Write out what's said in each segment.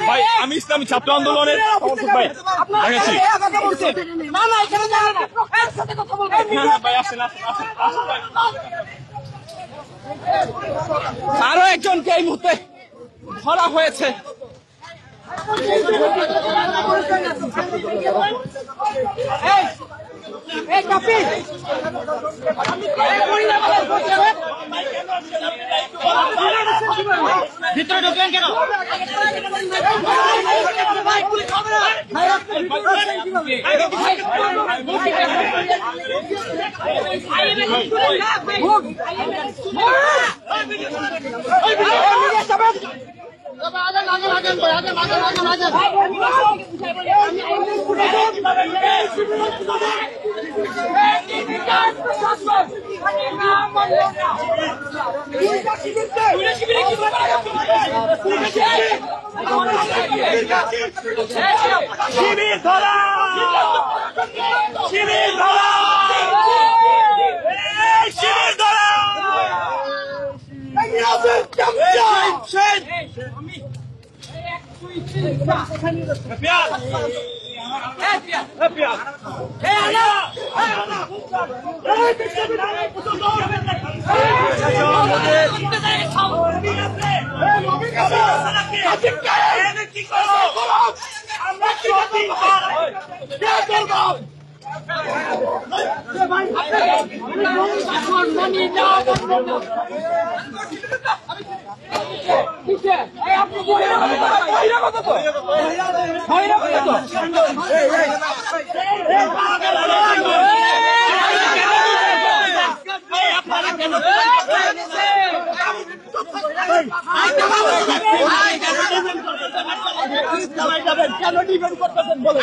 ভাই আমি ইসলামী ছাত্র আন্দোলনের সমর্থক ভাই দেখাচ্ছি। আরো একজনকে এই মুহূর্তে ধরা হয়েছে। ভিতরে ঢুকলেন কেন? শিবির ধরা, শিবির ধরা, শিবির ধরা। কেন ডিফেন্ড করতেছেন বলেন?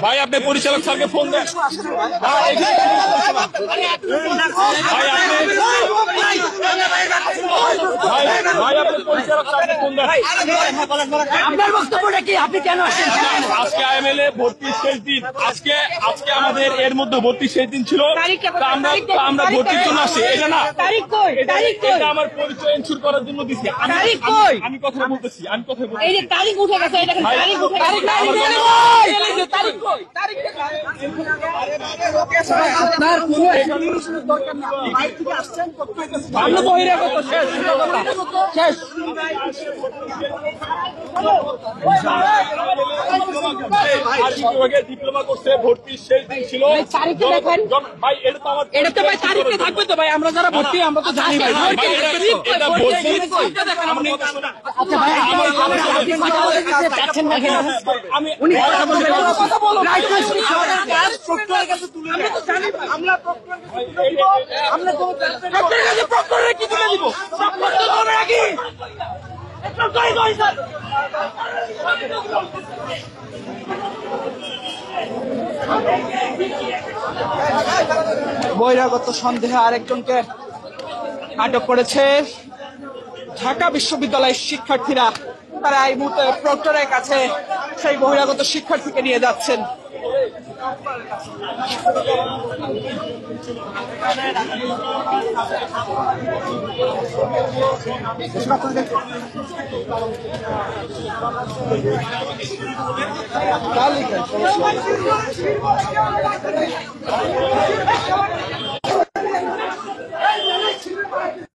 ভাই আপনি পরিচালক স্যারকে ফোন দেন। আপনার বক্তব্যটা কি? আপনি কেন আসেন? আজকে আইএমএলএ ভর্তির শেষ দিন। আজকে আমাদের এর মধ্যে ভর্তির শেষ দিন ছিল। আমরা ভর্তির জন্য আসছি। এটা না, এটা আমার পরিচয় এনশিওর করার জন্য দিচ্ছি। আমি কথা বলতেছি, আমি কথা বলতেছি। এই যে তারিখ উঠে গেছে, এটা তারিখ উঠে গেছে। আপনার কোনো এক্সপ্লেনেশনের দরকার না। আপনি বাইরে থেকে আসছেন, আমরা বহিরাগত। শেষ শেষ। ডিপ্লোমা করছে, ভর্তির শেষ দিন ছিল। ভাই এটা তো আমার, এটা তো ভাই তারিখে থাকবে তো ভাই। আমরা যারা ভর্তি আমরা তো জানি ভাই। এটা ভর্তি। আচ্ছা ভাই আপনি কথা বলতে চাচ্ছেন না কেন? আমি উনি কথা বলবেন, কথা বলো। প্রক্টরের কাছে তুলে আমরা তো জানি ভাই। আমরা প্রক্টরের কাছে তুলে দিব। আমরা তো প্রক্টরের কাছে প্রক্টরের কি তুলে দিব? সব করতে হবে নাকি? একটু কই কই স্যার। বহিরাগত সন্দেহে আরেকজনকে আটক করেছে ঢাকা বিশ্ববিদ্যালয়ের শিক্ষার্থীরা। তারা এই মুহূর্তে প্রক্টরের কাছে সেই বহিরাগত শিক্ষার্থীকে নিয়ে যাচ্ছেন। কালিকা